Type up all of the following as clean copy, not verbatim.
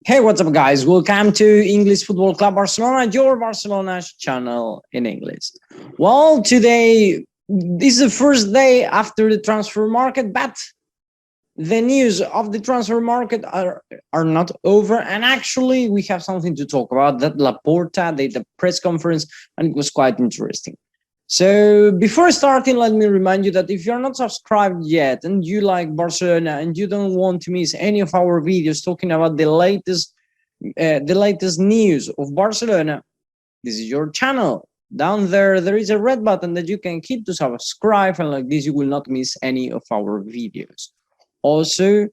Hey, what's up, guys? Welcome to English Football Club Barcelona, your Barcelona's channel in English. Well, today, this is the first day after the transfer market, but the news of the transfer market are not over. And actually, we have something to talk about, that LAPORTA did a press conference, and it was quite interesting. So before starting, let me remind you that if you're not subscribed yet and you like Barcelona and you don't want to miss any of our videos talking about the latest news of Barcelona, this is your channel. Down there is a red button that you can hit to subscribe, and like this you will not miss any of our videos. Also,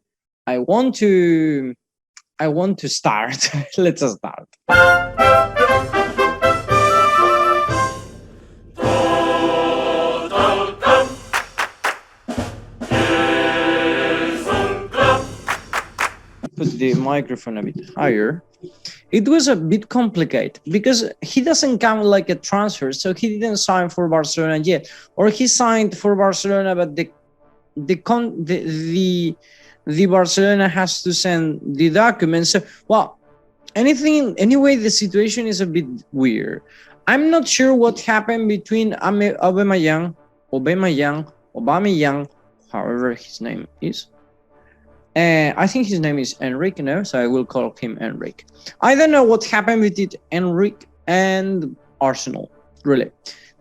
I want to start. Let's start. Put the microphone a bit higher. It was a bit complicated because he doesn't count like a transfer, so he didn't sign for Barcelona yet, or he signed for Barcelona, but the Barcelona has to send the documents. So, well, anyway, the situation is a bit weird. I'm not sure what happened between Aubameyang, however his name is. I think his name is Enrique, no? So I will call him Enrique. I don't know what happened with it, Enrique and Arsenal, really.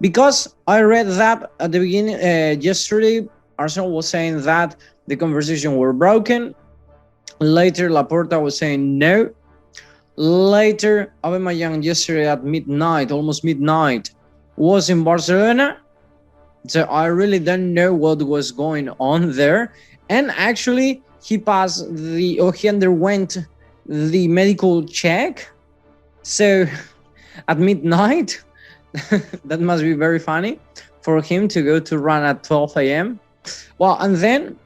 Because I read that at the beginning, yesterday, Arsenal was saying that the conversation were broken. Later, LAPORTA was saying no. Later, Aubameyang yesterday at midnight, almost midnight, was in Barcelona. So I really don't know what was going on there. And actually, he underwent the medical check. So at midnight, that must be very funny for him to go to run at 12 a.m. Well, and then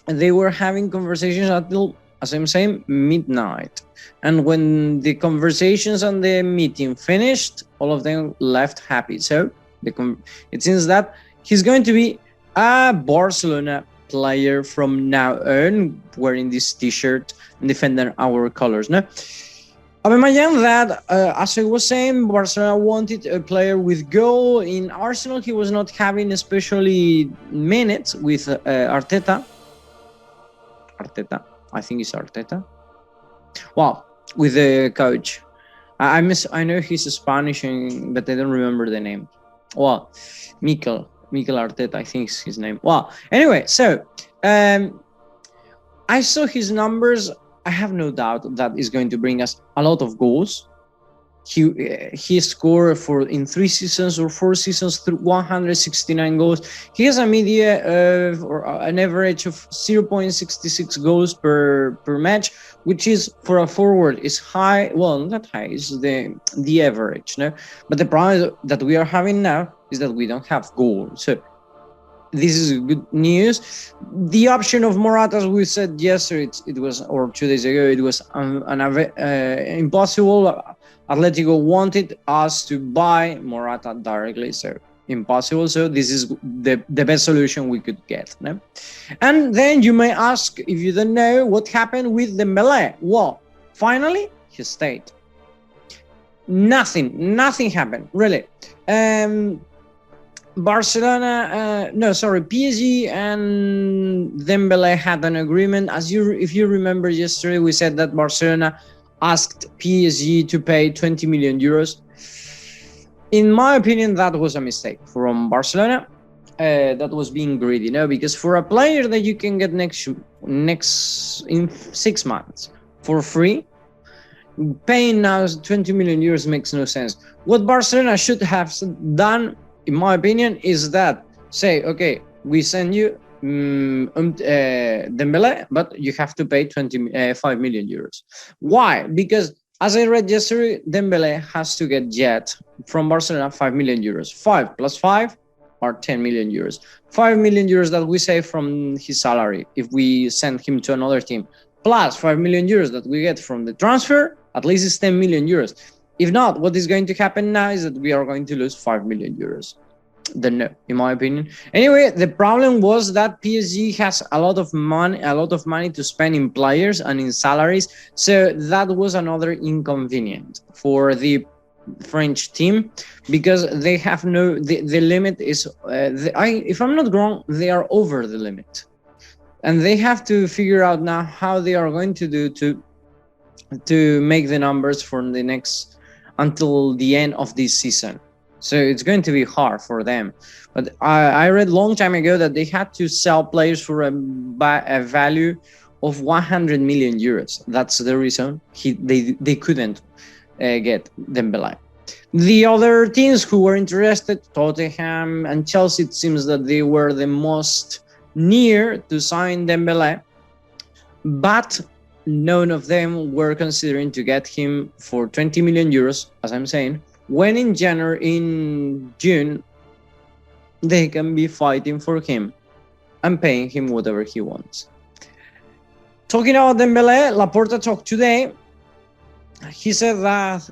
they were having conversations until, as I'm saying, midnight. And when the conversations and the meeting finished, all of them left happy. So it seems that he's going to be a Barcelona player from now on, wearing this t-shirt and defending our colors. No, Aubameyang, that as I was saying, Barcelona wanted a player with goal. In Arsenal, he was not having especially minutes with Arteta, I think it's Arteta. Well, with the coach, I know he's Spanish, but I don't remember the name. Well, Mikel Arteta, I think is his name. Well, anyway, so I saw his numbers. I have no doubt that is going to bring us a lot of goals. He scored in 3 seasons or 4 seasons through 169 goals. He has a media or an average of 0.66 goals per match, which is for a forward is high. Well, not high, it's the average, no. But the problem that we are having now is that we don't have goals. So this is good news. The option of Morata, as we said yesterday, it was, or 2 days ago, it was impossible. Atletico wanted us to buy Morata directly, so impossible. So this is the best solution we could get. No? And then you may ask, if you don't know, what happened with Dembélé. Well, finally, he stayed. Nothing happened, really. PSG and Dembélé had an agreement. If you remember yesterday, we said that Barcelona asked PSG to pay 20 million euros. In my opinion, that was a mistake from Barcelona. That was being greedy, because for a player that you can get next in 6 months for free, paying now 20 million euros makes no sense. What Barcelona should have done, in my opinion, is that say, okay, we send you Dembélé, but you have to pay 5 million euros. Why? Because as I read yesterday, Dembélé has to get from Barcelona 5 million euros. 5 plus 5 are 10 million euros. 5 million euros that we save from his salary if we send him to another team, plus 5 million euros that we get from the transfer, at least it's 10 million euros. If not, what is going to happen now is that we are going to lose 5 million euros. then no, in my opinion. Anyway, the problem was that PSG has a lot of money to spend in players and in salaries, so that was another inconvenient for the French team, because they have the limit is if I'm not wrong, they are over the limit, and they have to figure out now how they are going to do to make the numbers for the next until the end of this season. So it's going to be hard for them. But I read a long time ago that they had to sell players for a value of 100 million euros. That's the reason they couldn't get Dembélé. The other teams who were interested, Tottenham and Chelsea, it seems that they were the most near to sign Dembélé, but none of them were considering to get him for 20 million euros, as I'm saying, when in June, they can be fighting for him and paying him whatever he wants. Talking about Dembélé, Laporta talked today. He said that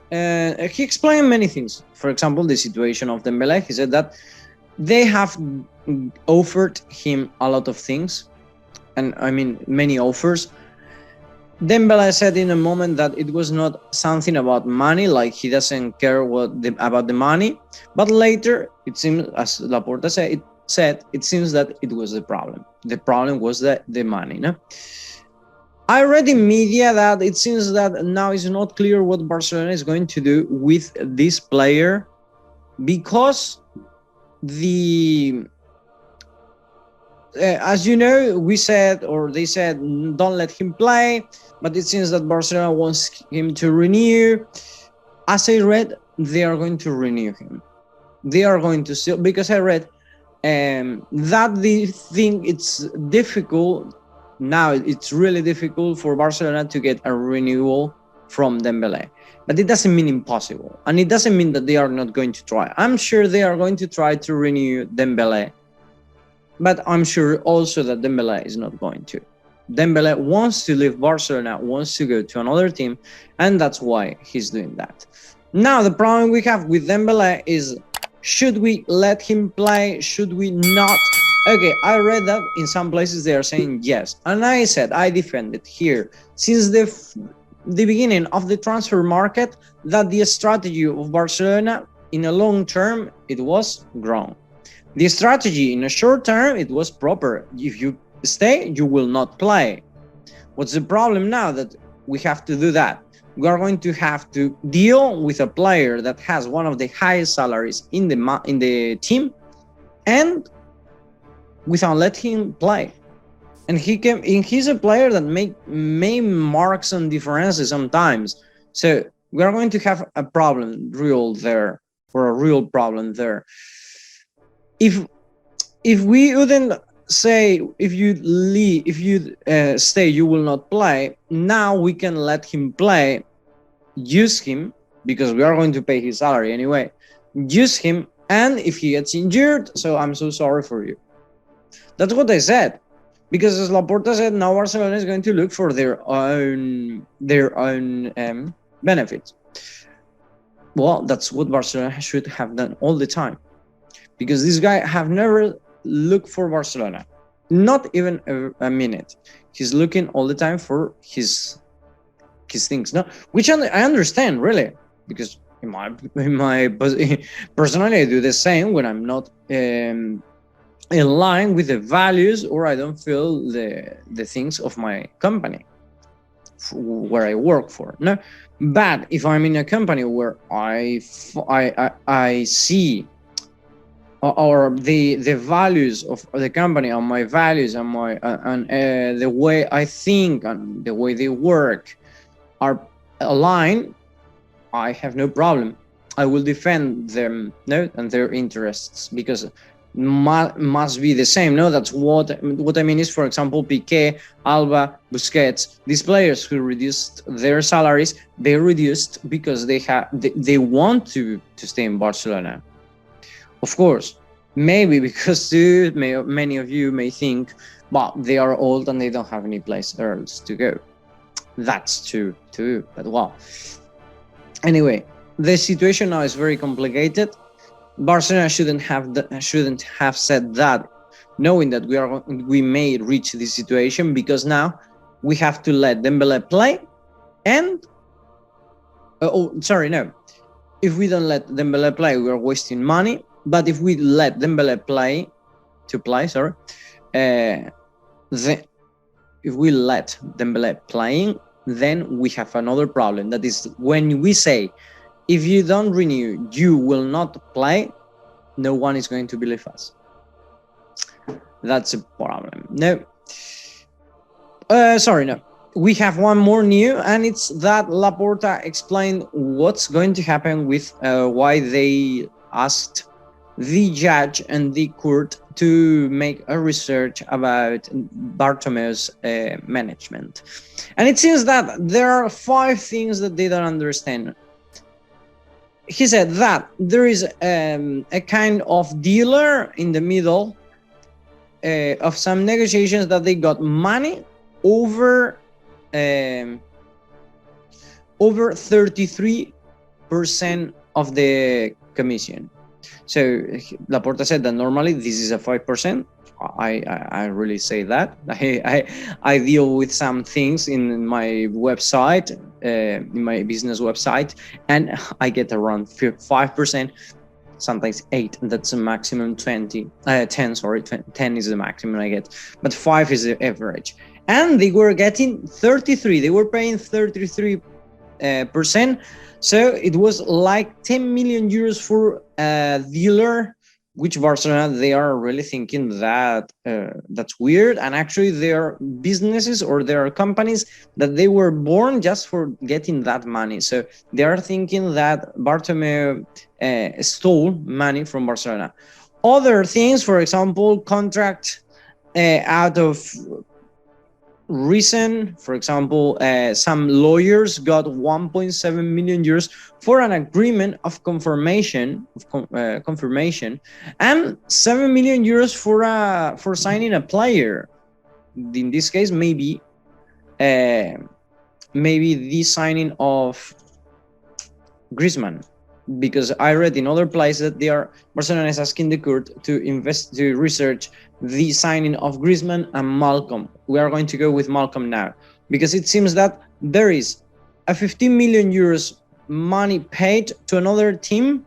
he explained many things. For example, the situation of Dembélé. He said that they have offered him a lot of things, and I mean many offers. Dembélé said in a moment that it was not something about money, like he doesn't care about the money. But later, it seems, as Laporta said, it seems that it was the problem. The problem was the money. No? I read in media that it seems that now it's not clear what Barcelona is going to do with this player, because as you know, we said, or they said, don't let him play, but it seems that Barcelona wants him to renew. As I read, they are going to renew him. They are going to still, because I read that the thing, it's difficult now. It's really difficult for Barcelona to get a renewal from Dembélé, but it doesn't mean impossible, and it doesn't mean that they are not going to try. I'm sure they are going to try to renew Dembélé, but I'm sure also that Dembélé is not going to. Dembélé wants to leave Barcelona, wants to go to another team, and that's why he's doing that. Now, the problem we have with Dembélé is, should we let him play? Should we not? Okay, I read that in some places they are saying yes, and I said, I defended here since the beginning of the transfer market that the strategy of Barcelona in a long term, it was wrong. The strategy in a short term, it was proper. If you stay, you will not play. What's the problem now? That we have to do that. We are going to have to deal with a player that has one of the highest salaries in the team, and without letting him play. And he's a player that may mark some differences sometimes. So we are going to have a real problem there. If we wouldn't say, if you stay, you will not play. Now we can let him play, use him, because we are going to pay his salary anyway. Use him, and if he gets injured, so I'm so sorry for you. That's what I said, because as Laporta said, now Barcelona is going to look for their own benefits. Well, that's what Barcelona should have done all the time, because this guy have never looked for Barcelona, not even a minute. He's looking all the time for his things, no, which I understand really, because in my personally I do the same when I'm not in line with the values, or I don't feel the things of my company where I work for. No, but if I'm in a company where I see or the values of the company and my values and the way I think and the way they work are aligned, I have no problem. I will defend them, no, and their interests, because must be the same. No, that's what I mean is, for example, Piqué, Alba, Busquets, these players who reduced their salaries, they reduced because they want to stay in Barcelona. Of course, maybe because many of you may think, but they are old and they don't have any place else to go. That's true too, but well. Anyway, the situation now is very complicated. Barcelona shouldn't have said that, knowing that we may reach this situation, because now we have to let Dembélé play, and if we don't let Dembélé play, we are wasting money. But if we let Dembélé play, if we let Dembélé playing, then we have another problem. That is, when we say, if you don't renew, you will not play, no one is going to believe us. That's a problem. No. We have one more new, and it's that LAPORTA explained what's going to happen with why they asked the judge and the court to make a research about Bartomeu's management. And it seems that there are 5 things that they don't understand. He said that there is a kind of dealer in the middle of some negotiations, that they got money over 33% of the commission. So LAPORTA said that normally this is a 5%. I really say that. I deal with some things in my website, in my business website, and I get around 5%, sometimes 8%. That's a maximum 10. 10 is the maximum I get, but 5 is the average. And they were getting 33. They were paying 33%. So it was like 10 million euros for a dealer, which Barcelona, they are really thinking that that's weird. And actually there are businesses, or there are companies that they were born just for getting that money. So they are thinking that Bartomeu stole money from Barcelona. Other things, for example, contract out of reason. For example, some lawyers got 1.7 million euros for an agreement of confirmation, and 7 million euros for signing a player. In this case, maybe the signing of Griezmann, because I read in other places that Barcelona is asking the court to research the signing of Griezmann and Malcolm. We are going to go with Malcolm now, because it seems that there is a 15 million euros money paid to another team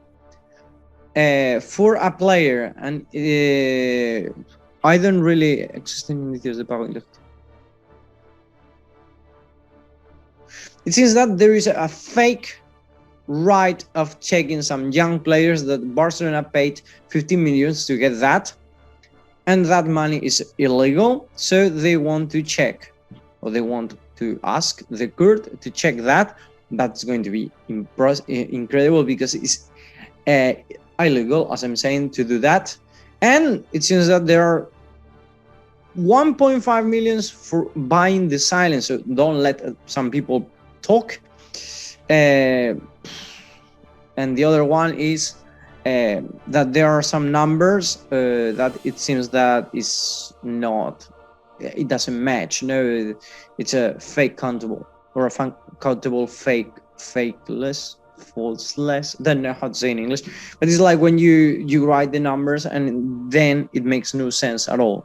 for a player, and I don't really it seems that there is a fake right of checking some young players that Barcelona paid 15 millions to get that, and that money is illegal. So they want to check, or they want to ask the court to check that. That's going to be incredible, because it's illegal, as I'm saying, to do that. And it seems that there are 1.5 million for buying the silence. So don't let some people talk. And the other one is that there are some numbers that it seems that is not, it doesn't match. No, it's a fake countable, or a countable falseless. Don't know how to say in English, but it's like when you write the numbers and then it makes no sense at all,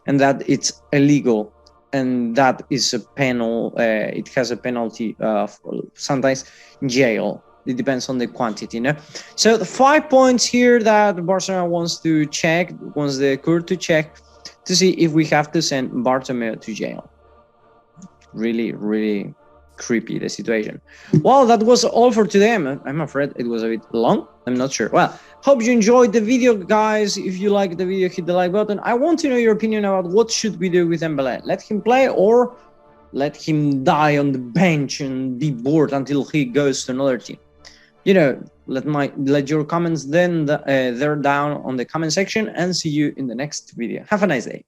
and that it's illegal, and that is a penal. It has a penalty of sometimes jail. It depends on the quantity, no? So the 5 points here that Barcelona wants the court to check to see if we have to send Bartomeu to jail. Really, really creepy, the situation. Well, that was all for today. I'm afraid it was a bit long. I'm not sure. Well, hope you enjoyed the video, guys. If you like the video, hit the like button. I want to know your opinion about what should we do with Dembélé. Let him play, or let him die on the bench and be bored until he goes to another team. You know, let your comments then there down on the comment section, and see you in the next video. Have a nice day.